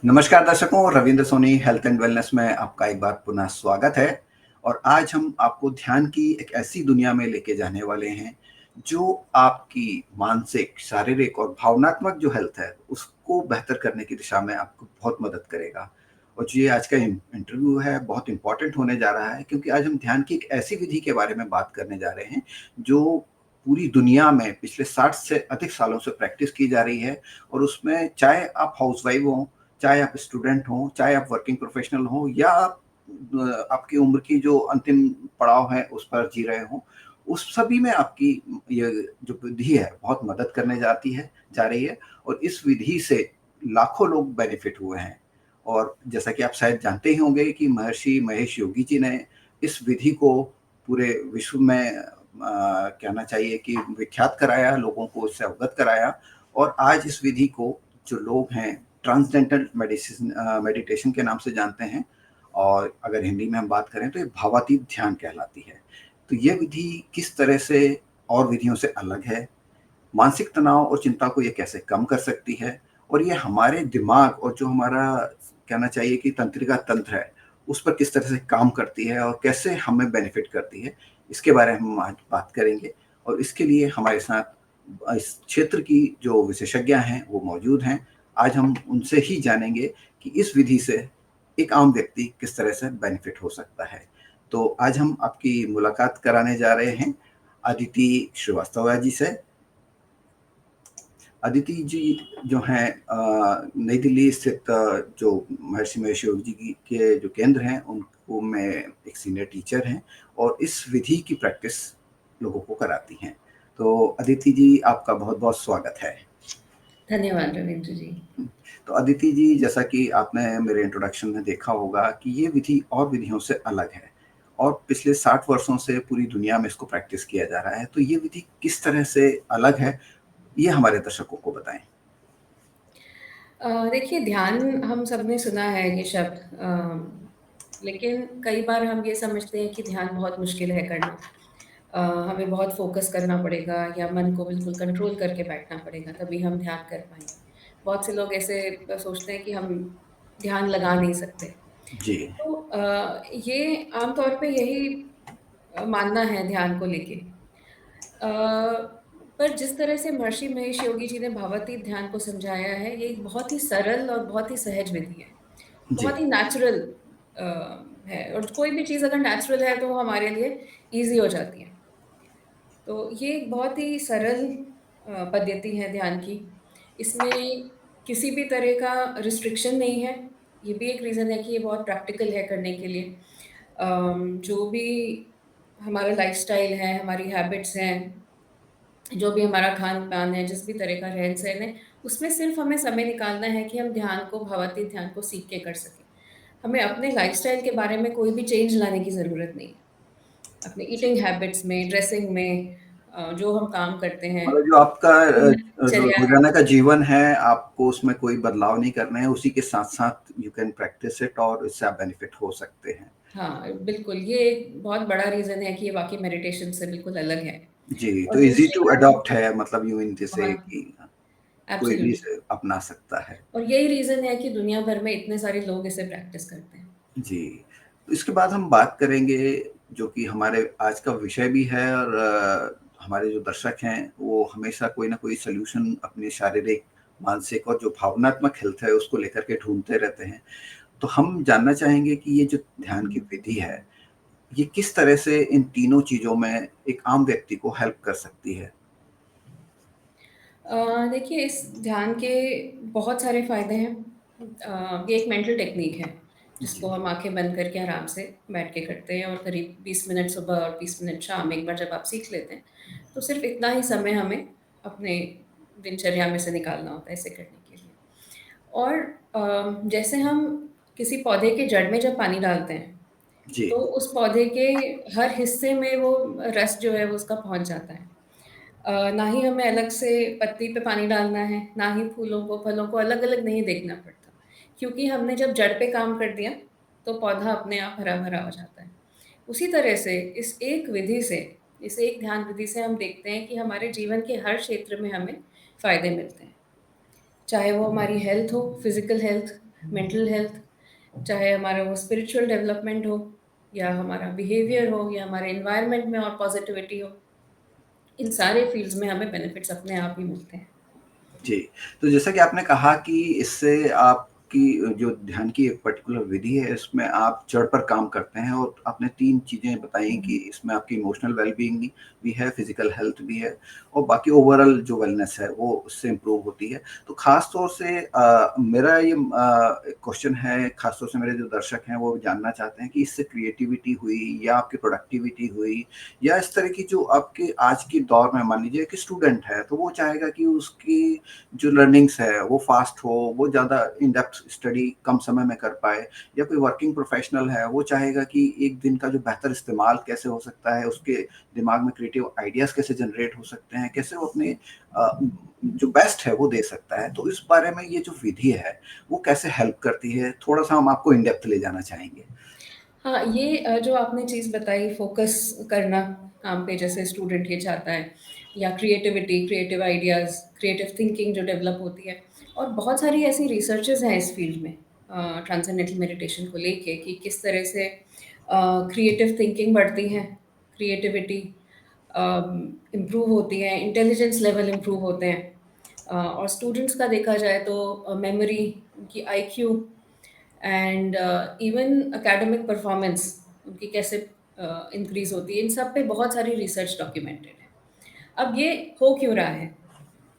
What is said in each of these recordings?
नमस्कार दर्शकों, Ravindra Soni health and wellness में आपका एक बार पुनः स्वागत है। और आज हम आपको ध्यान की एक ऐसी दुनिया में लेके जाने वाले हैं जो आपकी मानसिक, शारीरिक और भावनात्मक जो हेल्थ है उसको बेहतर करने की दिशा में आपको बहुत मदद करेगा। और जो ये आज का इंटरव्यू है बहुत इंपॉर्टेंट होने जा रहा है, क्योंकि आज हम ध्यान की एक ऐसी विधि के बारे में बात करने जा रहे हैं जो पूरी दुनिया में पिछले 60 से अधिक सालों से प्रैक्टिस की जा रही है। और उसमें चाहे आप हाउसवाइफ हो, चाहे आप स्टूडेंट हों, चाहे आप वर्किंग प्रोफेशनल हों, या आप आपकी उम्र की जो अंतिम पड़ाव है उस पर जी रहे हों, उस सभी में आपकी ये जो विधि है बहुत मदद करने जा रही है। और इस विधि से लाखों लोग बेनिफिट हुए हैं। और जैसा कि आप शायद जानते ही होंगे कि महर्षि महेश योगी जी ने इस विधि को पूरे विश्व में कहना चाहिए कि विख्यात कराया, लोगों को इससे अवगत कराया। और आज इस विधि को जो लोग हैं ट्रांसडेंटल मेडिटेशन के नाम से जानते हैं। और अगर हिंदी में हम बात करें तो ये भावातीत ध्यान कहलाती है। तो ये विधि किस तरह से और विधियों से अलग है, मानसिक तनाव और चिंता को ये कैसे कम कर सकती है, और ये हमारे दिमाग और जो हमारा कहना चाहिए कि तंत्रिका तंत्र है उस पर किस तरह से काम करती है और कैसे हमें बेनिफिट करती है, इसके बारे में हम आज बात करेंगे। और इसके लिए हमारे साथ इस क्षेत्र की जो विशेषज्ञ हैं वो मौजूद हैं। आज हम उनसे ही जानेंगे कि इस विधि से एक आम व्यक्ति किस तरह से बेनिफिट हो सकता है। तो आज हम आपकी मुलाकात कराने जा रहे हैं अदिति श्रीवास्तव जी से। अदिति जी जो हैं नई दिल्ली स्थित जो महर्षि महेश योगी जी के जो केंद्र हैं उनको में एक सीनियर टीचर हैं और इस विधि की प्रैक्टिस लोगों को कराती हैं। तो अदिति जी आपका बहुत बहुत स्वागत है। धन्यवाद रविंद्र जी। तो अदिति जी, जैसा कि आपने मेरे इंट्रोडक्शन में देखा होगा कि ये विधि और विधियों से अलग है और पिछले 60 वर्षों से पूरी दुनिया में इसको प्रैक्टिस किया जा रहा है। तो ये विधि किस तरह से अलग है, ये हमारे दर्शकों को बताएं। देखिए, ध्यान हम सबने सुना है ये शब्द, लेकिन कई बार हम ये समझते हैं कि ध्यान बहुत मुश्किल है करना। हमें बहुत फोकस करना पड़ेगा या मन को बिल्कुल कंट्रोल करके बैठना पड़ेगा, तभी हम ध्यान कर पाएंगे। बहुत से लोग ऐसे सोचते हैं कि हम ध्यान लगा नहीं सकते। जी। तो ये आमतौर पे यही मानना है ध्यान को लेके। अ, पर जिस तरह से महर्षि महेश योगी जी ने भावातीत ध्यान को समझाया है, ये एक बहुत ही सरल और बहुत ही सहज विधि है। जी। बहुत ही नेचुरल अ, है, और कोई भी चीज़ अगर नेचुरल है तो वो हमारे लिए ईज़ी हो जाती है। तो ये एक बहुत ही सरल पद्धति है ध्यान की। इसमें किसी भी तरह का रिस्ट्रिक्शन नहीं है। ये भी एक रीज़न है कि ये बहुत प्रैक्टिकल है करने के लिए। जो भी हमारा लाइफ़स्टाइल है, हमारी हैबिट्स हैं, जो भी हमारा खान-पान है, जिस भी तरह का रहन-सहन है, उसमें सिर्फ़ हमें समय निकालना है कि हम ध्यान को, भावातीत ध्यान को सीख के कर सकें। हमें अपने लाइफ़स्टाइल के बारे में कोई भी चेंज लाने की ज़रूरत नहीं है। अपने जी। ईटिंग हैबिट्स में, ड्रेसिंग में, जो हम काम करते हैं, मतलब जो आपका दिनचर्या है। रोजाना का जीवन है, आपको उसमें कोई बदलाव नहीं करना है, उसी के साथ साथ यू कैन प्रैक्टिस इट और इससे आप बेनिफिट हो सकते हैं। हाँ, बिल्कुल, ये एक बहुत बड़ा रीज़न है कि ये वाक़ई मेडिटेशन से बिल्कुल अलग है। जी, तो और इजी दूसरी टू बात है, अडॉप्ट है, मतलब यूं इन जैसे बहुत कि कोई भी एब्सोल्यूटली, इसे अपना सकता है। और यही रीज़न है कि दुनिया भर में इतने सारे लोग इसे प्रैक्टिस करते हैं। जी। तो इसके बाद हम बात करेंगे जो कि हमारे आज का विषय भी है। और हमारे जो दर्शक हैं वो हमेशा कोई ना कोई सॉल्यूशन अपनी शारीरिक, मानसिक और जो भावनात्मक हेल्थ है उसको लेकर के ढूँढते रहते हैं। तो हम जानना चाहेंगे कि ये जो ध्यान की विधि है, ये किस तरह से इन तीनों चीज़ों में एक आम व्यक्ति को हेल्प कर सकती है? देखिए, इस ध्यान के बहुत सारे फ़ायदे हैं। ये एक मेंटल टेक्नीक है, जिसको जी। हम आँखें बंद करके आराम से बैठ के करते हैं, और करीब 20 मिनट सुबह और 20 मिनट शाम, एक बार जब आप सीख लेते हैं, तो सिर्फ़ इतना ही समय हमें अपने दिनचर्या में से निकालना होता है इसे करने के लिए। और जैसे हम किसी पौधे के जड़ में जब पानी डालते हैं, जी। तो उस पौधे के हर हिस्से में वो रस जो है वो उसका पहुँच जाता है। ना ही हमें अलग से पत्ती पे पानी डालना है, ना ही फूलों को, फलों को अलग-अलग नहीं देखना पड़ता। क्योंकि हमने जब जड़ पे काम कर दिया, तो पौधा अपने आप हरा-भरा हो जाता है। उसी तरह से इस एक विधि से, इस एक ध्यान विधि से हम देखते हैं कि हमारे जीवन के हर क्षेत्र में हमें फ़ायदे मिलते हैं। चाहे वो हमारी हेल्थ हो, फिज़िकल हेल्थ, मेंटल हेल्थ, चाहे हमारा वो स्पिरिचुअल डेवलपमेंट हो या हमारा बिहेवियर हो या हमारे एनवायरनमेंट में और पॉजिटिविटी हो, इन सारे फील्ड्स में हमें बेनिफिट्स अपने आप ही मिलते हैं। जी, तो जैसा कि आपने कहा कि इससे आपकी जो ध्यान की एक पर्टिकुलर विधि है, इसमें आप जड़ पर काम करते हैं और आपने 3 चीज़ें बताई कि इसमें आपकी इमोशनल वेल-बीइंग भी है, फिज़िकल हेल्थ भी है और बाकी ओवरऑल जो वेलनेस है, वो उससे इम्प्रूव होती है। तो ख़ास तौर से मेरा ये क्वेश्चन है, ख़ास तौर से मेरे जो दर्शक हैं, वो जानना चाहते हैं कि इससे क्रिएटिविटी हुई या आपकी प्रोडक्टिविटी हुई या इस तरह की जो आपके आज के दौर में मान लीजिए कि स्टूडेंट है, तो वो चाहेगा कि उसकी जो लर्निंग्स है वो फास्ट हो, वो ज़्यादा इन डेप्थ स्टडी कम समय में कर पाए या कोई वर्किंग प्रोफेशनल है वो चाहेगा कि एक दिन का जो बेहतर इस्तेमाल कैसे हो सकता है, उसके दिमाग में क्रिएटिव आइडियाज़ कैसे जनरेट हो सकते हैं, कैसे वो अपने जो बेस्ट है वो दे सकता है। तो इस बारे में ये जो विधि है वो कैसे हेल्प करती है? थोड़ा-सा हम आपको इन डेप्थ ले जाना चाहेंगे। हाँ, ये जो आपने चीज़ बताई फ़ोकस करना काम पे, जैसे स्टूडेंट ये चाहता है, या creativity, creative ideas, creative thinking जो डेवलप होती है, और बहुत सारी ऐसी रिसर्चेज़ हैं इस फ़ील्ड में ट्रांसेंडेंटल मेडिटेशन को लेके कि किस तरह से क्रिएटिव थिंकिंग बढ़ती है, क्रिएटिविटी इम्प्रूव होती है, इंटेलिजेंस लेवल इम्प्रूव होते हैं। और स्टूडेंट्स का देखा जाए तो मेमोरी, उनकी IQ and even academic performance उनकी कैसे इंक्रीज होती है, इन सब पे बहुत सारी रिसर्च डॉक्यूमेंटेड है। अब ये हो क्यों रहा है?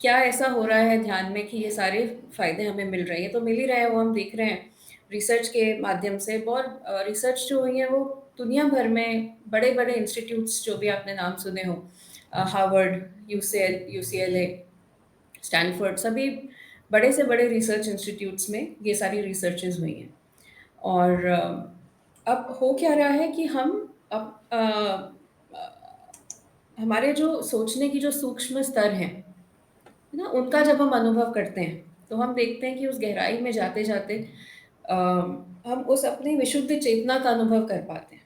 क्या ऐसा हो रहा है ध्यान में कि ये सारे फ़ायदे हमें मिल रहे हैं? तो मिल ही रहे हैं, वो हम देख रहे हैं रिसर्च के माध्यम से। बहुत रिसर्च जो हुई है वो दुनिया भर में बड़े-बड़े इंस्टीट्यूट्स जो भी आपने नाम सुने हो, हार्वर्ड, यूसीएलए, स्टैनफोर्ड, सभी बड़े से बड़े रिसर्च इंस्टीट्यूट्स में ये सारी रिसर्चेज़ हुई हैं। और अब हो क्या रहा है कि हम अब हमारे जो सोचने की जो सूक्ष्म स्तर हैं, है ना? उनका जब हम अनुभव करते हैं, तो हम देखते हैं कि उस गहराई में जाते-जाते हम उस अपनी विशुद्ध चेतना का अनुभव कर पाते हैं।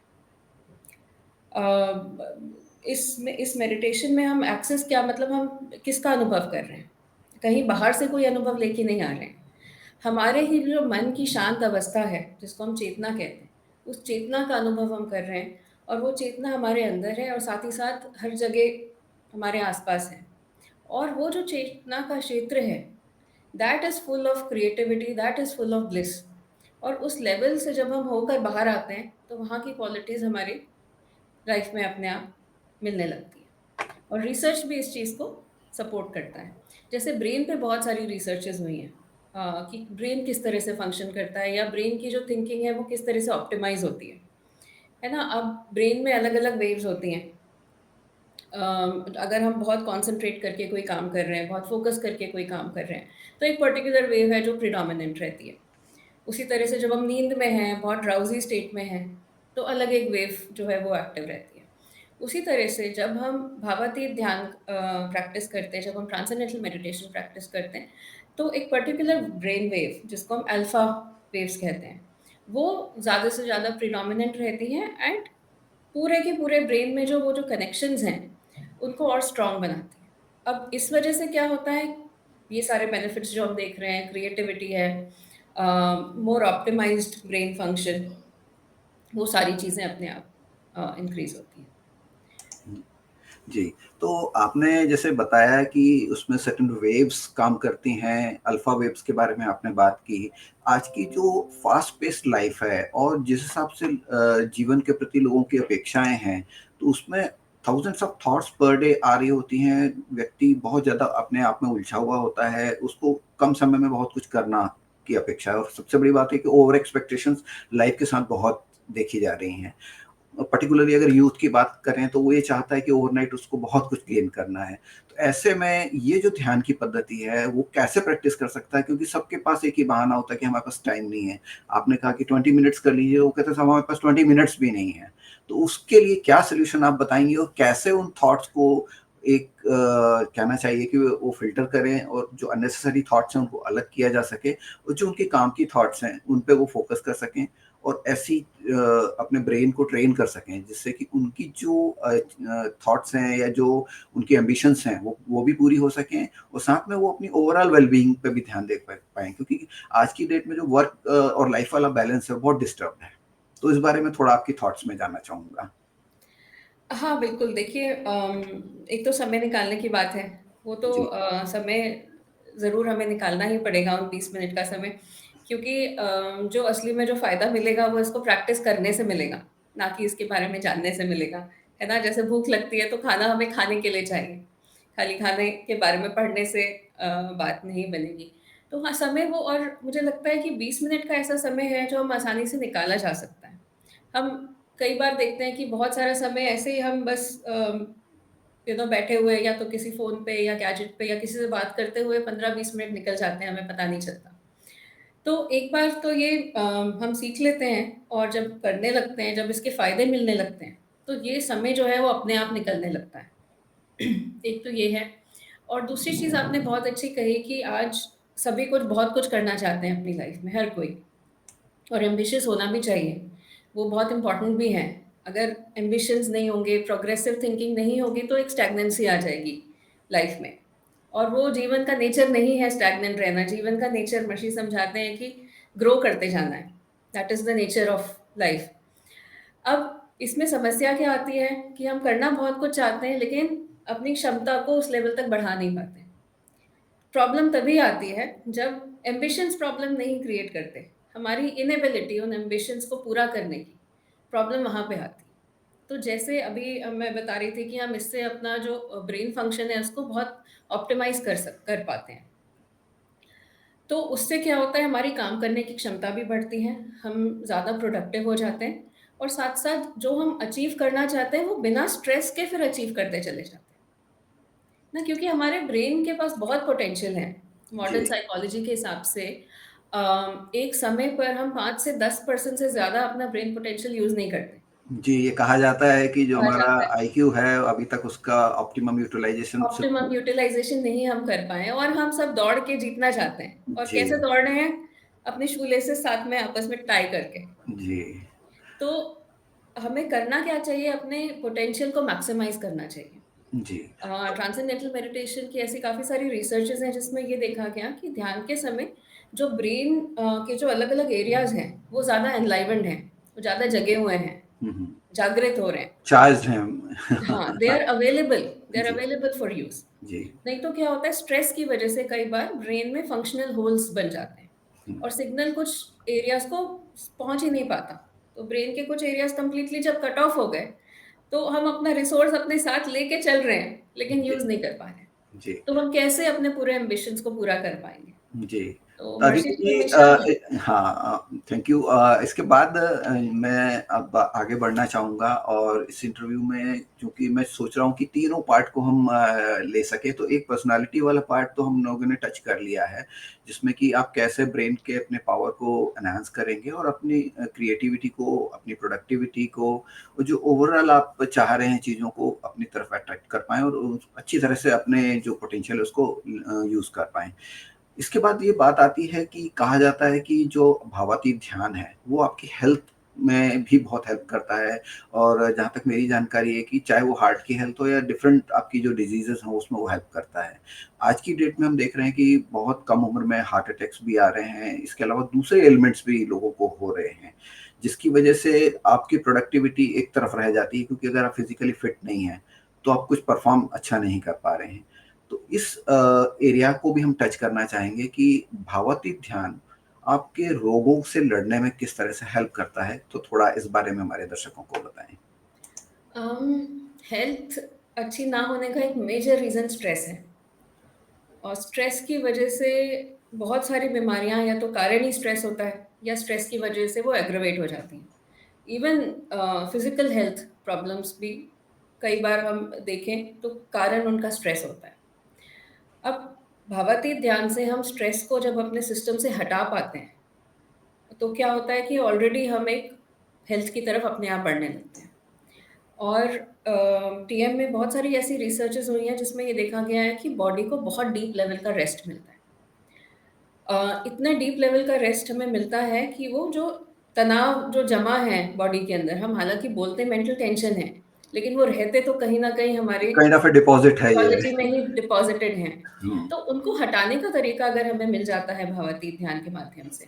इस मेडिटेशन में हम एक्सेस क्या, मतलब हम किसका अनुभव कर रहे हैं? कहीं बाहर से कोई अनुभव लेके नहीं आ रहे हैं। हमारे ही जो मन की शांत अवस्था है, जिसको हम चेतना कहते हैं, उस चेतना का अनुभव हम कर रहे हैं, और वो चेतना हमारे अंदर है और साथ ही साथ हर जगह हमारे आसपास है। और वो जो चेतना का क्षेत्र है, that is full of creativity, that is full of bliss. और उस लेवल से जब हम होकर बाहर आते हैं, तो वहाँ की क्वालिटीज़ हमारी लाइफ में अपने आप मिलने लगती है। और रिसर्च भी इस चीज़ को सपोर्ट करता है। जैसे ब्रेन पे बहुत सारी रिसर्चेज़ हुई हैं कि ब्रेन किस तरह से फंक्शन करता है, या ब्रेन की जो थिंकिंग है वो किस तरह से ऑप्टिमाइज़ होती है ना? अब ब्रेन में अलग-अलग वेव्स होती हैं। अगर हम बहुत कॉन्सन्ट्रेट करके कोई काम कर रहे हैं, बहुत फ़ोकस करके कोई काम कर रहे हैं, तो एक पर्टिकुलर वेव है जो प्रिडोमिनेंट रहती है। उसी तरह से जब हम नींद में हैं, बहुत ड्राउज़ी स्टेट में हैं, तो अलग एक वेव जो है वो एक्टिव रहती है। उसी तरह से जब हम भावातीत ध्यान प्रैक्टिस करते हैं, जब हम ट्रांसेंडेंटल मेडिटेशन प्रैक्टिस करते हैं, तो एक पर्टिकुलर ब्रेन वेव जिसको हम अल्फ़ा वेव्स कहते हैं, वो ज़्यादा से ज़्यादा प्रिडोमिनेंट रहती हैं, एंड पूरे के पूरे ब्रेन में जो वो जो कनेक्शंस हैं, उनको और स्ट्रॉन्ग बनाती हैं। अब इस वजह से क्या होता है, ये सारे बेनिफिट्स जो हम देख रहे हैं, क्रिएटिविटी है, मोर ऑप्टिमाइज्ड ब्रेन फंक्शन, वो सारी चीज़ें अपने आप इंक्रीज़ होती हैं। जी, तो आपने जैसे बताया कि उसमें सर्टेन वेव्स काम करती हैं, अल्फ़ा वेव्स के बारे में आपने बात की। आज की जो फ़ास्ट पेस्ड लाइफ़ है और जिस हिसाब से जीवन के प्रति लोगों की अपेक्षाएँ हैं, तो उसमें thousands of thoughts per day आ रही होती हैं। व्यक्ति बहुत ज़्यादा अपने आप में उलझा हुआ होता है, उसको कम समय में बहुत कुछ करना की अपेक्षा है और सबसे बड़ी बात है कि ओवर एक्सपेक्टेशंस लाइफ़ के साथ बहुत देखी जा रही हैं। पर्टिकुलरली अगर यूथ की बात करें तो वो ये चाहता है कि ओवरनाइट उसको बहुत कुछ गेन करना है। तो ऐसे में ये जो ध्यान की पद्धति है वो कैसे प्रैक्टिस कर सकता है? क्योंकि सबके पास एक ही बहाना होता है कि हमारे पास टाइम नहीं है। आपने कहा कि 20 मिनट्स कर लीजिए, वो कहते हैं साहब हमारे पास 20 मिनट्स भी नहीं है। तो उसके लिए क्या सॉल्यूशन आप बताएँगे और कैसे उन थॉट्स को एक कहना चाहिए कि वो फ़िल्टर करें और जो अननेसेसरी थॉट्स हैं उनको अलग किया जा सके और जो उनके काम की थॉट्स हैं उन पे वो फ़ोकस कर सकें और ऐसी अपने ब्रेन को ट्रेन कर सकें जिससे कि उनकी जो थॉट्स हैं या जो उनकी एम्बिशंस हैं वो भी पूरी हो सकें, और साथ में वो अपनी ओवरऑल वेलबींग पे भी ध्यान दे पाएँ, क्योंकि आज की डेट में जो वर्क और लाइफ वाला बैलेंस है बहुत डिस्टर्ब्ड है। तो इस बारे में थोड़ा आपकी थॉट्स मैं जानना चाहूँगा। हाँ, बिल्कुल देखिए एक तो समय निकालने की बात है, वो तो जी, समय ज़रूर हमें निकालना ही पड़ेगा उन 20 मिनट का समय क्योंकि जो असली में जो फ़ायदा मिलेगा वो इसको प्रैक्टिस करने से मिलेगा, ना कि इसके बारे में जानने से मिलेगा, है ना? जैसे भूख लगती है तो खाना हमें खाने के लिए चाहिए, खाली खाने के बारे में पढ़ने से बात नहीं बनेगी। तो हाँ, समय वो और मुझे लगता है कि 20 मिनट का ऐसा समय है जो हम आसानी से निकाला जा सकता है। हम कई बार देखते हैं कि बहुत सारा समय ऐसे ही हम बस बैठे हुए या तो किसी फ़ोन पे या गैजेट पे या किसी से बात करते हुए 15-20 मिनट निकल जाते हैं, हमें पता नहीं चलता। तो एक बार तो ये हम सीख लेते हैं और जब करने लगते हैं, जब इसके फ़ायदे मिलने लगते हैं, तो ये समय जो है वो अपने आप निकलने लगता है। एक तो ये है और दूसरी चीज़ आपने बहुत अच्छी कही कि आज सभी कुछ बहुत कुछ करना चाहते हैं अपनी लाइफ़ में, हर कोई। और एम्बिशियस होना भी चाहिए, वो बहुत इम्पोर्टेंट भी है। अगर एम्बिशंस नहीं होंगे, प्रोग्रेसिव थिंकिंग नहीं होगी तो एक स्टैग्नेंसी आ जाएगी लाइफ में और वो जीवन का नेचर नहीं है स्टैग्नेंट रहना। जीवन का नेचर मशीह समझाते हैं कि ग्रो करते जाना है। That is the nature of life. अब इसमें समस्या क्या आती है कि हम करना बहुत कुछ चाहते हैं लेकिन अपनी क्षमता को उस लेवल तक बढ़ा नहीं पाते। प्रॉब्लम तभी आती है जब एम्बिशंस प्रॉब्लम नहीं क्रिएट करते। हमारी इनेबिलिटी उन एम्बिशंस को पूरा करने की प्रॉब्लम वहाँ पे आती है। तो जैसे अभी मैं बता रही थी कि हम इससे अपना जो ब्रेन फंक्शन है उसको बहुत ऑप्टिमाइज़ कर पाते हैं। तो उससे क्या होता है हमारी काम करने की क्षमता भी बढ़ती है, हम ज़्यादा प्रोडक्टिव हो जाते हैं और साथ-साथ जो हम अचीव करना चाहते हैं वो बिना स्ट्रेस के फिर अचीव करते चले जाते हैं। ना क्योंकि हमारे ब्रेन के पास बहुत पोटेंशियल है। मॉडर्न जी। साइकोलॉजी के हिसाब से एक समय पर हम 5 से 10% से ज़्यादा अपना ब्रेन पोटेंशियल यूज़ नहीं करते। जी, ये कहा जाता है कि जो कहा हमारा जाता है आईक्यू है अभी तक उसका ऑप्टिमम यूटिलाइज़ेशन सिर्फ़ ऑप्टिमम यूटिलाइज़ेशन नहीं हम कर पाए और हम सब दौड़ के जीतना चाहते हैं और जी, कैसे दौड़ रहे हैं? अपने शू लेसेस साथ में आपस में टाई करके। जी, तो हमें करना क्या चाहिए? अपने पोटेंशियल को मैक्सिमाइज़ करना चाहिए। जी। ट्रांसेंडेंटल मेडिटेशन की ऐसी काफ़ी सारी रिसर्चेज़ हैं जिसमें ये देखा गया कि ध्यान के समय जो ब्रेन के जो अलग-अलग एरियाज़ हैं, वो ज़्यादा एनलाइवेंड हैं, वो ज़्यादा जगे हुए हैं, हुँ, हुँ। जागृत हो रहे हैं। चार्ज्ड हैं हम। हाँ, दे आर जी, अवेलेबल फॉर यूज़। जी। नहीं तो क्या होता है स्ट्रेस की वजह से कई बार ब्रेन में फंक्शनल होल्स बन जाते हैं हुँ, और सिग्नल कुछ एरियाज़ को पहुँच ही नहीं पाता। तो ब्रेन के कुछ एरियाज़ कंप्लीटली जब कट ऑफ हो गए, तो हम अपना रिसोर्स अपने साथ लेके चल रहे हैं, लेकिन जी, यूज़ नहीं कर पा रहे हैं। जी। तो हम कैसे अपने पूरे एम्बिशंस को पूरा कर पाएँगे? जी। तो तो महर्षि अदिति जी जी हमेशा हाँ, थैंक यू। इसके बाद मैं अब आगे बढ़ना चाहूँगा, और इस इंटरव्यू में चूँकि मैं सोच रहा हूँ कि तीनों पार्ट को हम ले सकें, तो एक पर्सनैलिटी वाला पार्ट तो हम लोगों ने टच कर लिया है, जिसमें कि आप कैसे ब्रेन के अपने पावर को एनहांस करेंगे और अपनी क्रिएटिविटी को, अपनी प्रोडक्टिविटी को, और जो ओवरऑल आप चाह रहे हैं चीज़ों को अपनी तरफ अट्रैक्ट कर पाएँ और अच्छी तरह से अपने जो पोटेंशियल है उसको यूज़ कर पाएँ। इसके बाद ये बात आती है कि कहा जाता है कि जो भावातीत ध्यान है, वो आपकी हेल्थ में भी बहुत हेल्प करता है, और जहाँ तक मेरी जानकारी है कि चाहे वो हार्ट की हेल्थ हो या डिफरेंट आपकी जो डिजीज़ेज़ हों, उसमें वो हेल्प करता है। आज की डेट में हम देख रहे हैं कि बहुत कम उम्र में हार्ट अटैक्स भी आ रहे हैं, इसके अलावा दूसरे एलिमेंट्स भी लोगों को हो रहे हैं, जिसकी वजह से आपकी प्रोडक्टिविटी एक तरफ रह जाती है, क्योंकि अगर आप फिज़िकली फिट नहीं हैं, तो आप कुछ परफ़ॉर्म अच्छा नहीं कर पा रहे हैं। तो इस एरिया को भी हम टच करना चाहेंगे कि भावातीत ध्यान आपके रोगों से लड़ने में किस तरह से हेल्प करता है, तो थोड़ा इस बारे में हमारे दर्शकों को बताएँ? हेल्थ अच्छी ना होने का एक मेजर रीज़न स्ट्रेस है और स्ट्रेस की वजह से बहुत सारी बीमारियाँ या तो कारण ही स्ट्रेस होता है या स्ट्रेस की वजह से वो एग्रवेट हो जाती हैं। इवन फिज़िकल हेल्थ प्रॉब्लम्स भी कई बार हम देखें तो कारण उनका स्ट्रेस होता है। अब भावातीत ध्यान से हम स्ट्रेस को जब अपने सिस्टम से हटा पाते हैं, तो क्या होता है कि ऑलरेडी हम एक हेल्थ की तरफ अपने आप बढ़ने लगते हैं। और टीएम में बहुत सारी ऐसी रिसर्चेज़ हुई हैं जिसमें ये देखा गया है कि बॉडी को बहुत डीप लेवल का रेस्ट मिलता है। इतना डीप लेवल का रेस्ट हमें मिलता है कि वो जो तनाव जो जमा है बॉडी के अंदर, हम हालाँकि बोलते हैं मेंटल टेंशन है, लेकिन वो रहते तो कहीं न कहीं हमारे काइंड ऑफ अ डिपॉज़िट है ये। बायोलॉजी में ही डिपॉज़िटेड हैं। हुँ, तो उनको हटाने का तरीका अगर हमें मिल जाता है भावातीत ध्यान के माध्यम से,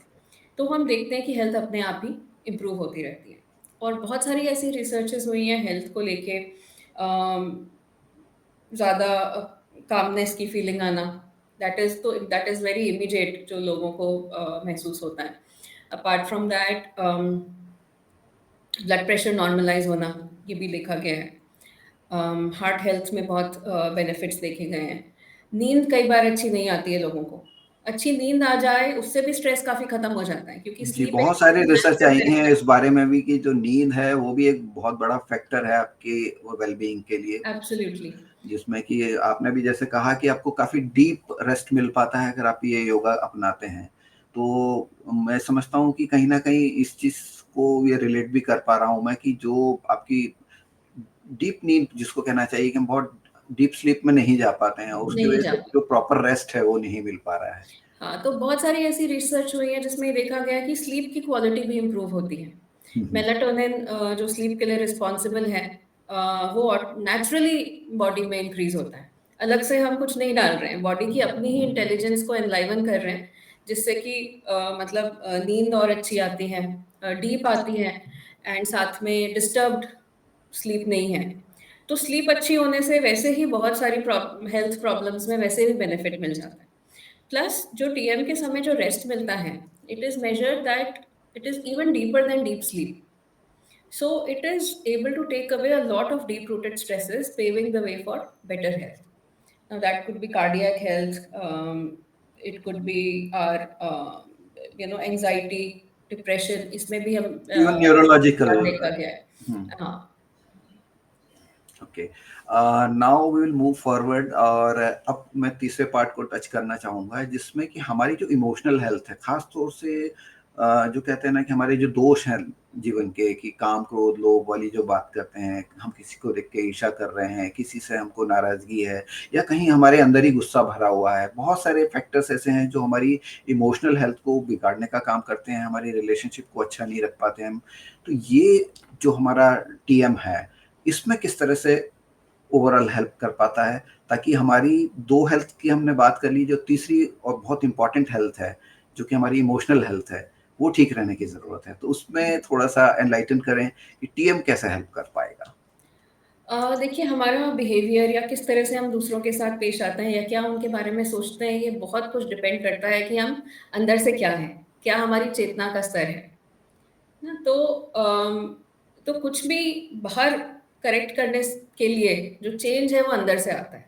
तो हम देखते हैं कि हेल्थ अपने आप ही इम्प्रूव होती रहती है। और बहुत सारी ऐसी रिसर्चेज़ हुई हैं हेल्थ को लेके, ज़्यादा कामनेस की फीलिंग आना, दैट इज़ वेरी इमीडिएट जो लोगों को महसूस होता है। Apart from that blood pressure normalise होना, ये भी देखा गया है। हार्ट हेल्थ में बहुत बेनिफिट्स देखे गए हैं। नींद कई बार अच्छी नहीं आती है लोगों को। अच्छी नींद आ जाए, उससे भी स्ट्रेस काफ़ी खत्म हो जाता है क्योंकि जी, स्लीप एक बहुत सारे रिसर्च आई हैं नेचुरल इस बारे में भी कि जो नींद है वो भी एक बहुत बड़ा फैक्टर है आपके वेल-बीइंग के लिए। एब्सोल्युटली। जिसमें कि आपने भी जैसे कहा कि आपको काफ़ी डीप रेस्ट मिल पाता है अगर आप ये योगा अपनाते हैं। तो मैं समझता हूँ कि कहीं न कहीं इस चीज़ को ये रिलेट भी कर पा रहा हूँ मैं कि जो आपकी डीप नींद जिसको कहना चाहिए कि हम बहुत डीप स्लीप में नहीं जा पाते हैं, उसकी नहीं वज़ह जा से जो प्रॉपर रेस्ट है वो नहीं मिल पा रहा है। हाँ, तो बहुत सारी ऐसी रिसर्च हुई है जिसमें देखा गया है कि स्लीप की क्वालिटी भी इम्प्रूव होती है। हुँ, हुँ। मेलाटोनिन जो स्लीप के लिए रिस्पॉन्सिबल है, वो नेचुरली बॉडी में इंक्रीज होता है। अलग से हम कुछ नहीं डाल रहे हैं, बॉडी की अपनी ही इंटेलिजेंस को एनलाइवन कर रहे हैं, जिससे कि मतलब नींद और अच्छी आती है, डीप आती है, एंड साथ में डिस्टर्ब्ड स्लीप नहीं है। तो स्लीप अच्छी होने से वैसे ही बहुत सारी हेल्थ प्रॉब्लम्स में वैसे भी बेनिफिट मिल जाता है। प्लस जो टीएम के समय जो रेस्ट मिलता है, it is measured that it is even deeper than deep sleep, so it is able to take away a lot of deep rooted stresses, paving the way for better health. Now that could be cardiac health, it could be our anxiety, depression, इसमें भी हम even neurological देखा गया है। हुँ। हाँ। Okay, now we will move forward और अब मैं तीसरे पार्ट को टच करना चाहूँगा जिसमें कि हमारी जो इमोशनल हेल्थ है ख़ास तौर से जो कहते हैं ना कि हमारे जो दोष हैं जीवन के कि काम क्रोध लोभ वाली जो बात करते हैं, हम किसी को देख के ईर्ष्या कर रहे हैं, किसी से हमको नाराज़गी है या कहीं हमारे अंदर ही गुस्सा भरा हुआ है। बहुत सारे फैक्टर्स ऐसे हैं जो हमारी इमोशनल हेल्थ को बिगाड़ने का काम करते हैं, हमारी रिलेशनशिप को अच्छा नहीं रख पाते हम। तो ये जो हमारा टीएम है, इसमें किस तरह से ओवरऑल हेल्प कर पाता है ताकि हमारी 2 हेल्थ की हमने बात कर ली, जो तीसरी और बहुत इम्पोर्टेंट हेल्थ है, जो कि हमारी इमोशनल हेल्थ है, वो ठीक रहने की ज़रूरत है। तो उसमें थोड़ा-सा एनलाइटन करें कि टीएम कैसे हेल्प कर पाएगा? देखिए, हमारा बिहेवियर या किस तरह से हम दूसरों के साथ पेश आते हैं या क्या उनके बारे में सोचते हैं, ये बहुत कुछ डिपेंड करता है कि हम अंदर से क्या हैं, क्या हमारी चेतना का स्तर है ना? तो कुछ भी बाहर करेक्ट करने के लिए जो चेंज है वो अंदर से आता है।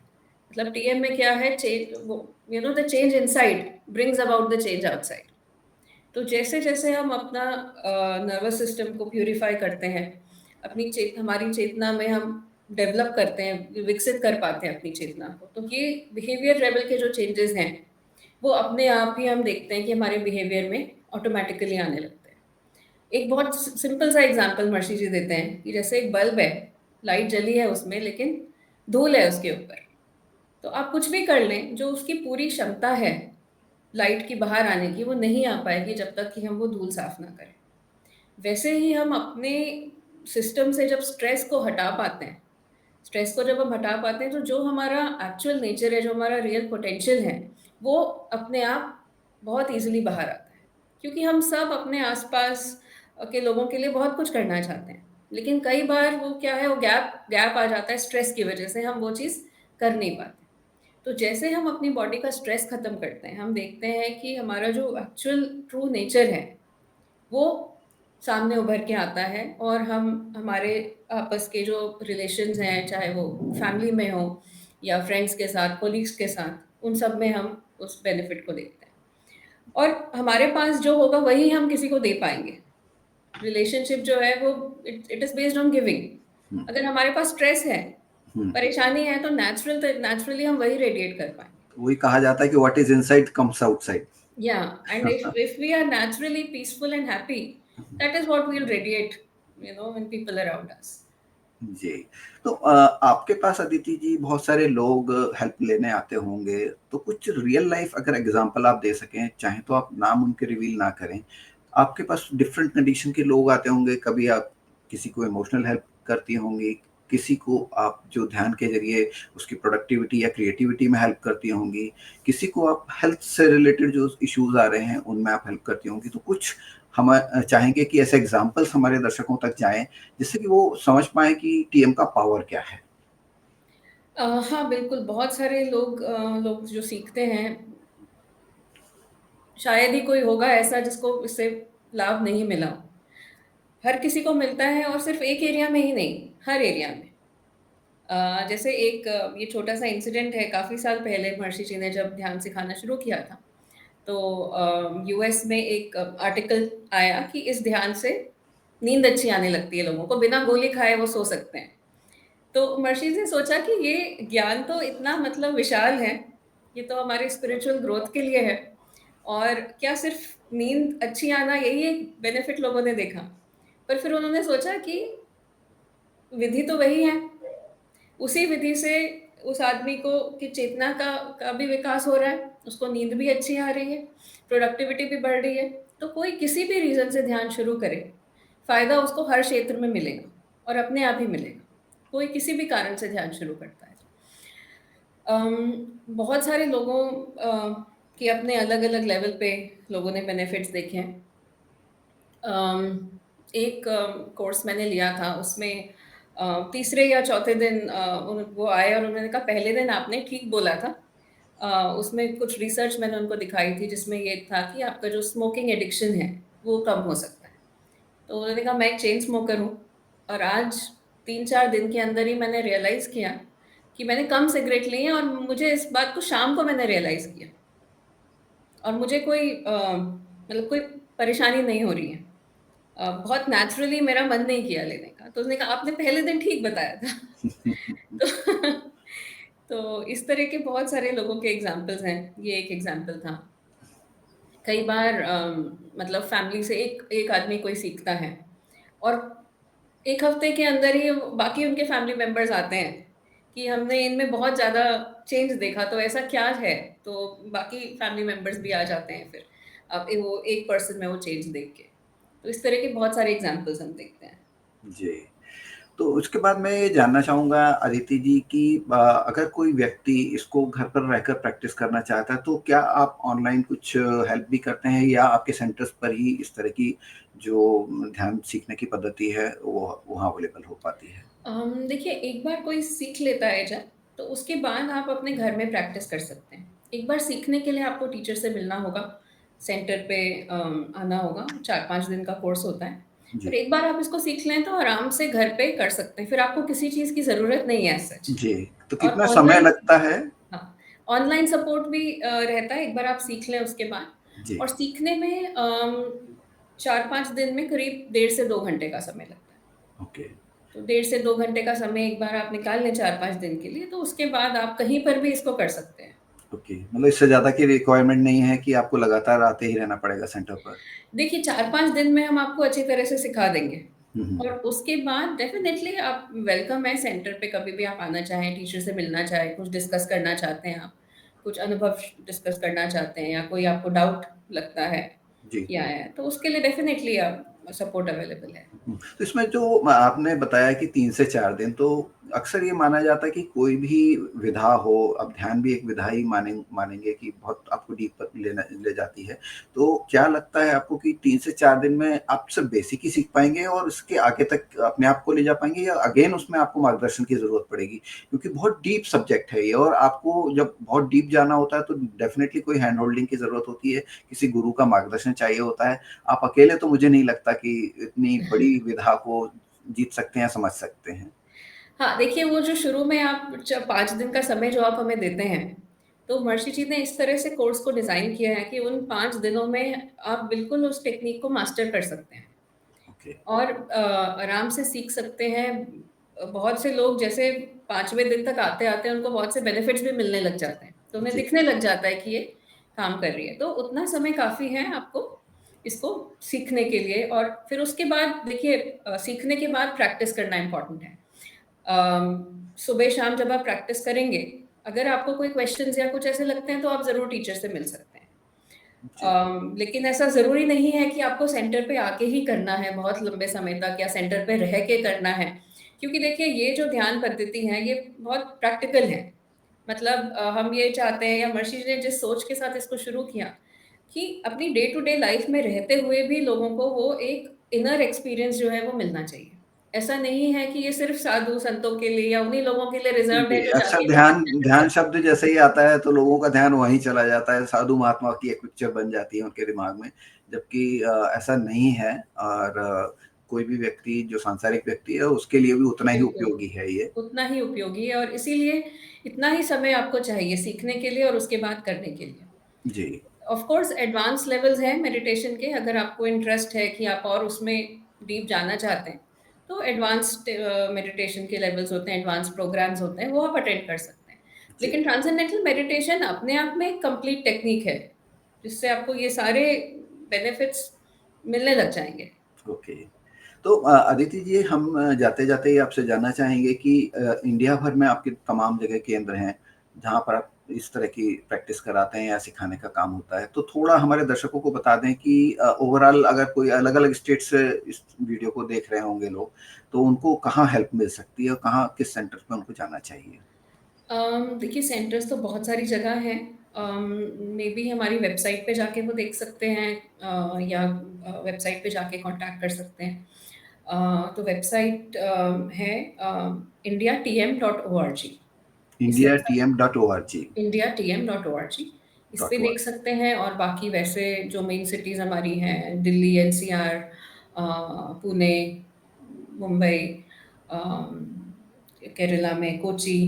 मतलब टीएम में क्या है, चेंज वो the change inside brings about the change outside. तो जैसे-जैसे हम अपना नर्वस सिस्टम को प्यूरिफ़ाई करते हैं, हमारी चेतना में हम डेवलप करते हैं, विकसित कर पाते हैं अपनी चेतना को, तो ये बिहेवियर लेवल के जो चेंजेज़ हैं, वो अपने आप ही हम देखते हैं कि हमारे बिहेवियर में ऑटोमैटिकली आने लगते हैं। एक बहुत सिंपल सा एग्ज़ाम्पल महर्षि जी देते हैं कि जैसे एक बल्ब है, लाइट जली है उसमें लेकिन धूल है उसके ऊपर। तो आप कुछ भी कर लें, जो उसकी पूरी क्षमता है लाइट की बाहर आने की, वो नहीं आ पाएगी जब तक कि हम वो धूल साफ ना करें। वैसे ही हम अपने सिस्टम से जब स्ट्रेस को हटा पाते हैं, स्ट्रेस को जब हम हटा पाते हैं, तो जो हमारा एक्चुअल नेचर है, जो हमारा रियल पोटेंशियल है, वो अपने आप बहुत ईज़िली बाहर आता है। क्योंकि हम सब अपने आस-पास के लोगों के लिए बहुत कुछ करना चाहते हैं। लेकिन कई बार वो क्या है, वो गैप गैप आ जाता है स्ट्रेस की वज़ह से, हम वो चीज़ कर नहीं पाते। तो जैसे हम अपनी बॉडी का स्ट्रेस खत्म करते हैं, हम देखते हैं कि हमारा जो एक्चुअल ट्रू नेचर है, वो सामने उभर के आता है और हम हमारे आपस के जो रिलेशंस हैं, चाहे वो फैमिली में हो या फ्रेंड्स के साथ, कोलीग्स के साथ, उन सब में हम उस बेनिफिट को देखते हैं। और हमारे पास जो होगा वही हम किसी को दे पाएँगे। रिलेशनशिप जो है वो it is based on giving. हुँ, अगर हमारे पास स्ट्रेस है, हुँ। परेशानी है, तो नेचुरली हम वही रेडिएट कर पाएँगे। वही कहा जाता है कि what is inside comes outside. Yeah, and if we are naturally peaceful and happy, that is what we'll radiate, in people around us. जी। तो आपके पास अदिति जी बहुत सारे लोग हेल्प लेने आते होंगे, तो कुछ रियल लाइफ़ अगर एग्ज़ाम्पल आप दे सकें, चाहे तो आप नाम उनके रिवील ना करें। आपके पास डिफरेंट कंडीशन के लोग आते होंगे, कभी आप किसी को इमोशनल हेल्प करती होंगी, किसी को आप जो ध्यान के ज़रिए उसकी प्रोडक्टिविटी या क्रिएटिविटी में हेल्प करती होंगी, किसी को आप हेल्थ से रिलेटेड जो इश्यूज़ आ रहे हैं, उनमें आप हेल्प करती होंगी। तो कुछ हम चाहेंगे कि ऐसे एग्ज़ाम्पल्स हमारे दर्शकों तक जाएँ, जिससे कि वो समझ पाएँ कि टीएम का पावर क्या है? हाँ, बिल्कुल, बहुत सारे लोग जो सीखते हैं, शायद ही कोई होगा ऐसा जिसको इससे लाभ नहीं मिला हो। हर किसी को मिलता है और सिर्फ़ एक एरिया में ही नहीं, हर एरिया में। जैसे ये छोटा-सा इंसिडेंट है, काफ़ी साल पहले महर्षि जी ने जब ध्यान सिखाना शुरू किया था, तो यूएस में एक आर्टिकल आया कि इस ध्यान से नींद अच्छी आने लगती है लोगों को, बिना गोली खाए वो सो सकते हैं। तो महर्षि जी ने सोचा कि ये ज्ञान तो इतना मतलब विशाल है, ये तो हमारे स्पिरिचुअल ग्रोथ के लिए है और क्या सिर्फ़ नींद अच्छी आना यही एक बेनिफिट लोगों ने देखा। पर फिर उन्होंने सोचा कि विधि तो वही है, उसी विधि से उस आदमी को की चेतना का भी विकास हो रहा है, उसको नींद भी अच्छी आ रही है, प्रोडक्टिविटी भी बढ़ रही है। तो कोई किसी भी रीज़न से ध्यान शुरू करे, फ़ायदा उसको हर क्षेत्र में मिलेगा और अपने आप ही मिलेगा। कोई किसी भी कारण से ध्यान शुरू करता है। बहुत सारे लोगों के अपने अलग-अलग लेवल पे लोगों ने बेनिफिट्स देखे हैं। एक कोर्स मैंने लिया था उसमें तीसरे या चौथे दिन वो आए और उन्होंने कहा पहले दिन आपने ठीक बोला था। उसमें कुछ रिसर्च मैंने उनको दिखाई थी जिसमें ये था कि आपका जो स्मोकिंग एडिक्शन है वो कम हो सकता है। तो उन्होंने कहा मैं एक चेन स्मोकर हूँ और आज 3-4 दिन के अंदर ही मैंने रियलाइज़ किया कि मैंने कम सिगरेट ली है और मुझे इस बात को शाम को मैंने रियलाइज़ किया और मुझे कोई मतलब कोई परेशानी नहीं हो रही है। बहुत नेचुरली मेरा मन नहीं किया लेने का। तो उसने कहा आपने पहले दिन ठीक बताया था। तो तो इस तरह के बहुत सारे लोगों के एग्ज़ाम्पल्स हैं। ये एक एग्ज़ाम्पल था। कई बार मतलब फैमिली से एक एक आदमी कोई सीखता है और 1 हफ्ते के अंदर ही बाकी उनके फैमिली मेंबर्स आते हैं कि हमने इनमें बहुत ज़्यादा चेंज देखा, तो ऐसा क्या है? तो बाकी फैमिली मेंबर्स भी आ जाते हैं फिर। अब वो एक पर्सन में वो चेंज देख के। तो इस तरह के बहुत सारे एग्ज़ाम्पल्स हम देखते हैं। जी। तो उसके बाद मैं ये जानना चाहूँगा अदिति जी कि अगर कोई व्यक्ति इसको घर पर रहकर प्रैक्टिस करना चाहता है, तो क्या आप ऑनलाइन कुछ हेल्प भी करते हैं या आपके सेंटर्स पर ही इस तरह की जो ध्यान सीखने की पद्धति है, वो वहाँ अवेलेबल हो पाती है? देखिए एक बार कोई सीख लेता है जब, तो उसके बाद आप अपने घर में प्रैक्टिस कर सकते हैं। एक बार सीखने के लिए आपको टीचर से मिलना होगा, सेंटर पे आना होगा, 4-5 दिन का कोर्स होता है। पर जी, एक बार आप इसको सीख लें तो आराम से घर पे कर सकते हैं, फिर आपको किसी चीज़ की ज़रूरत नहीं है एज़ सच। जी। तो और कितना समय ऑनलाइन लगता है? हाँ, ऑनलाइन सपोर्ट भी रहता है, एक बार आप सीख लें उसके बाद जी, और सीखने में 4-5 दिन में करीब डेढ़ से 2 घंटे का समय लगता है। ओके, तो डेढ़ से 2 घंटे का समय एक बार आप निकाल लें 4-5 दिन के लिए, तो उसके बाद आप कहीं पर भी इसको कर सकते हैं। ओके। मतलब इससे ज़्यादा की रिक्वायरमेंट नहीं है कि आपको लगातार आते ही रहना पड़ेगा सेंटर पर? देखिए 4-5 दिन में हम आपको अच्छी तरह से सिखा देंगे हुँ, और हुँ। उसके बाद डेफ़िनेटली आप वेलकम है सेंटर पे कभी भी आप आना चाहें, टीचर से मिलना चाहें, कुछ डिस्कस करना चाहते हैं आप, कुछ अनुभव डिस्कस करना चाहते हैं या कोई आपको डाउट लगता है जी। कि आया है, तो उसके लिए डेफ़िनेटली आप सपोर्ट अवेलेबल है। तो इसमें जो आपने बताया कि 3 से 4 दिन, तो अक्सर ये माना जाता है कि कोई भी विधा हो, अब ध्यान भी एक विधा ही मानेंगे कि बहुत आपको डीप तक ले जाती है। तो क्या लगता है आपको कि 3 से 4 दिन में आप सिर्फ़ बेसिक ही सीख पाएँगे और इसके आगे तक अपने आप को ले जा पाएँगे या अगेन उसमें आपको मार्गदर्शन की ज़रूरत पड़ेगी? क्योंकि बहुत डीप सब्जेक्ट है ये और आपको जब बहुत डीप जाना होता है, तो डेफ़िनिटली कोई हैंड होल्डिंग की ज़रूरत होती है, किसी गुरु का मार्गदर्शन चाहिए होता है। आप अकेले तो मुझे नहीं लगता कि इतनी बड़ी विधा को जीत सकते हैं, समझ सकते हैं। हाँ, देखिए वो जो शुरू में आप च 5 दिन का समय जो आप हमें देते हैं, तो महर्षि जी ने इस तरह से कोर्स को डिज़ाइन किया है कि उन 5 दिनों में आप बिल्कुल उस टेक्नीक को मास्टर कर सकते हैं ओके, और आराम से सीख सकते हैं। बहुत से लोग जैसे 5वें दिन तक आते-आते उनको बहुत से बेनिफिट्स भी मिलने लग जाते हैं, तो उन्हें जी, दिखने लग जाता है कि ये काम कर रही है। तो उतना समय काफ़ी है आपको इसको सीखने के लिए और फिर उसके बाद देखिए सीखने के बाद प्रैक्टिस करना इम्पोर्टेंट है। सुबह-शाम जब आप प्रैक्टिस करेंगे, अगर आपको कोई क्वेश्चन्स या कुछ ऐसे लगते हैं, तो आप ज़रूर टीचर से मिल सकते हैं। जी। लेकिन ऐसा ज़रूरी नहीं है कि आपको सेंटर पे आके ही करना है बहुत लंबे समय तक या सेंटर पे रह के करना है। क्योंकि देखिए ये जो ध्यान पद्धति है ये बहुत प्रैक्टिकल है। मतलब हम ये चाहते हैं या महर्षि जी ने जिस सोच के साथ इसको शुरू किया कि अपनी डे टू डे लाइफ में रहते हुए भी लोगों को वो एक इनर एक्सपीरियंस जो है वो मिलना चाहिए। ऐसा नहीं है कि ये सिर्फ़ साधु संतों के लिए या उन्हीं लोगों के लिए रिज़र्व्ड है जी, जो अक्सर जाके ध्यान मेडिटेशन कर ध्यान सकते हैं। शब्द जैसे ही आता है तो लोगों का ध्यान वहीं चला जाता है, साधु महात्मा की एक पिक्चर बन जाती है उनके दिमाग में, जबकि ऐसा नहीं है। और कोई भी व्यक्ति जो सांसारिक व्यक्ति है उसके लिए भी उतना ही बिल्कुल, उपयोगी है ये। उतना ही उपयोगी है और इसीलिए इतना ही समय आपको चाहिए सीखने के लिए और उसके बाद करने के लिए। जी, ऑफ कोर्स एडवांस लेवल्स हैं मेडिटेशन के, अगर आपको इंटरेस्ट है कि आप और उसमें डीप जाना चाहते हैं, तो एडवांस्ड मेडिटेशन के लेवल्स होते हैं, एडवांस प्रोग्राम्स होते हैं, वो आप अटेंड कर सकते हैं। जी, लेकिन ट्रांसेंडेंटल मेडिटेशन अपने आप में एक कंप्लीट टेक्निक है, जिससे आपको ये सारे बेनिफिट्स मिलने लग जाएँगे। ओके। तो अदिति जी, हम जाते-जाते ही आपसे जानना चाहेंगे कि इंडिया भर में आपके तमाम जगह केंद्र हैं, जहाँ पर आप इस तरह की प्रैक्टिस कराते हैं या सिखाने का काम होता है। तो थोड़ा हमारे दर्शकों को बता दें कि ओवरऑल अगर कोई अलग-अलग स्टेट से इस वीडियो को देख रहे होंगे लोग, तो उनको कहाँ हेल्प मिल सकती है और कहाँ किस सेंटर पे उनको जाना चाहिए? देखिए सेंटर्स तो बहुत सारी जगह हैं। मेबी हमारी वेबसाइट पे जाके वो देख सकते हैं या वेबसाइट पे जाके कॉन्टैक्ट कर सकते हैं। तो वेबसाइट है indiatm.org। इस वेबसाइट indiatm.org indiatm.org इस पे डॉट देख ओआरजी। सकते हैं और बाकी वैसे जो मेन सिटीज़ हमारी हैं दिल्ली, एनसीआर, पुणे, मुंबई, केरला में कोची,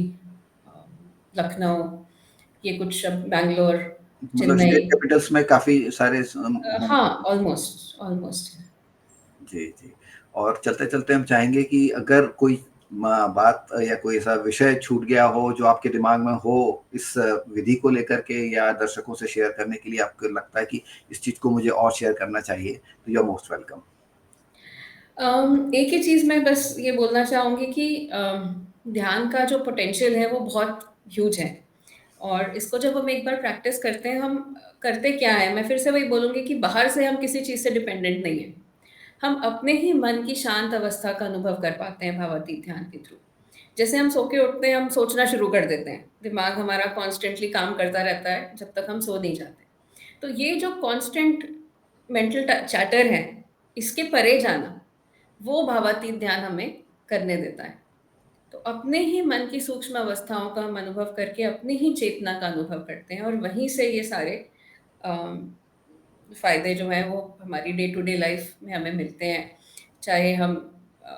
अ, लखनऊ, ये कुछ अब बैंगलोर, मतलब चेन्नई। स्टेट कैपिटल्स में काफ़ी सारे हाँ, होंगे। Almost almost. जी, जी। और चलते-चलते हम चाहेंगे कि अगर कोई बात या कोई ऐसा विषय छूट गया हो जो आपके दिमाग में हो इस विधि को लेकर के या दर्शकों से शेयर करने के लिए आपको लगता है कि इस चीज़ को मुझे और शेयर करना चाहिए, तो यू आर मोस्ट वेलकम। एक ही चीज़ मैं बस ये बोलना चाहूँगी कि ध्यान का जो पोटेंशियल है वो बहुत ह्यूज है और इसको जब हम एक बार प्रैक्टिस करते हैं, हम करते क्या है, मैं फिर से वही बोलूँगी कि बाहर से हम किसी चीज़ से डिपेंडेंट नहीं हैं। हम अपने ही मन की शांत अवस्था का अनुभव कर पाते हैं भावातीत ध्यान के थ्रू। जैसे हम सो के उठते हैं, हम सोचना शुरू कर देते हैं। दिमाग हमारा कॉन्स्टेंटली काम करता रहता है जब तक हम सो नहीं जाते। तो ये जो कॉन्स्टेंट मेंटल चैटर है, इसके परे जाना, वो भावातीत ध्यान हमें करने देता है। तो अपने ही मन की सूक्ष्म अवस्थाओं का हम अनुभव करके अपनी ही चेतना का अनुभव करते हैं और वहीं से ये सारे फ़ायदे जो हैं वो हमारी डे टू डे लाइफ में हमें मिलते हैं। चाहे हम अ,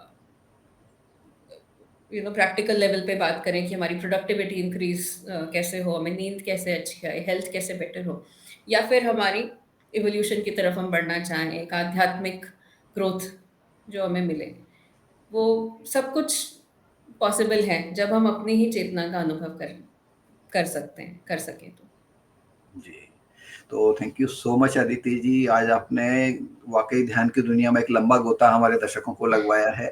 प्रैक्टिकल लेवल पे बात करें कि हमारी प्रोडक्टिविटी इंक्रीज़ कैसे हो, हमें नींद कैसे अच्छी आए, हेल्थ कैसे बेटर हो या फिर हमारी इवोल्यूशन की तरफ हम बढ़ना चाहें, एक आध्यात्मिक ग्रोथ जो हमें मिले। वो सब कुछ पॉसिबल है जब हम अपनी ही चेतना का अनुभव कर सकते हैं, कर सकें तो। जी। तो thank you so much Aditi ji. आज आपने वाक़ई ध्यान की दुनिया में एक लंबा गोता हमारे दर्शकों को लगवाया है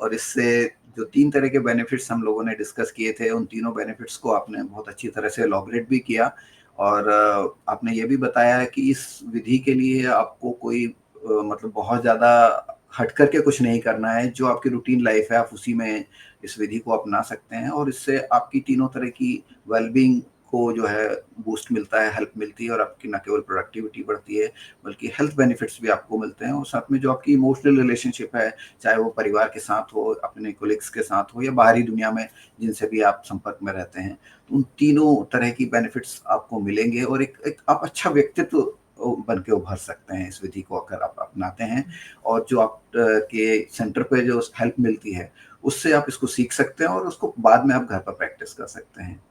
और इससे जो 3 तरह के बेनिफिट्स हम लोगों ने डिस्कस किए थे, उन तीनों बेनिफिट्स को आपने बहुत अच्छी तरह से एलॉबरेट भी किया। और आपने ये भी बताया है कि इस विधि के लिए आपको कोई मतलब बहुत ज़्यादा हट कर के कुछ नहीं करना है, जो आपकी रूटीन लाइफ़ है, आप उसी में इस विधि को अपना सकते हैं और इससे आपकी तीनों तरह की वेल-बीइंग को जो है बूस्ट मिलता है, हेल्प मिलती है और आपकी ना केवल प्रोडक्टिविटी बढ़ती है, बल्कि हेल्थ बेनिफिट्स भी आपको मिलते हैं और साथ में जो आपकी इमोशनल रिलेशनशिप है, चाहे वो परिवार के साथ हो, अपने कोलीग्स के साथ हो या बाहरी दुनिया में जिनसे भी आप संपर्क में रहते हैं, तो उन तीनों तरह की बेनिफिट्स आपको मिलेंगे और एक एक आप अच्छा व्यक्तित्व बन के उभर सकते हैं इस विधि को अगर आप अपनाते हैं। और जो आप के सेंटर पे जो हेल्प मिलती है, उससे आप इसको सीख सकते हैं और उसको बाद में आप घर पर प्रैक्टिस कर सकते हैं।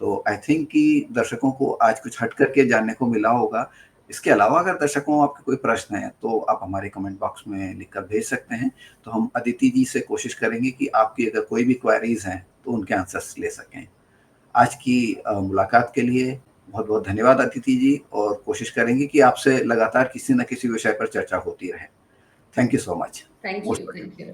तो आई थिंक कि दर्शकों को आज कुछ हट करके जानने को मिला होगा। इसके अलावा अगर दर्शकों को आपके कोई प्रश्न है, तो आप हमारे कमेंट बॉक्स में लिखकर भेज सकते हैं। तो हम अदिति जी से कोशिश करेंगे कि आपकी अगर कोई भी क्वेरीज़ हैं, तो उनके आंसर्स ले सकें। आज की मुलाकात के लिए बहुत-बहुत धन्यवाद अदिति जी और कोशिश करेंगे कि आपसे लगातार किसी न किसी विषय पर चर्चा होती रहे। Thank you so much. Thank most you, welcome. Thank you.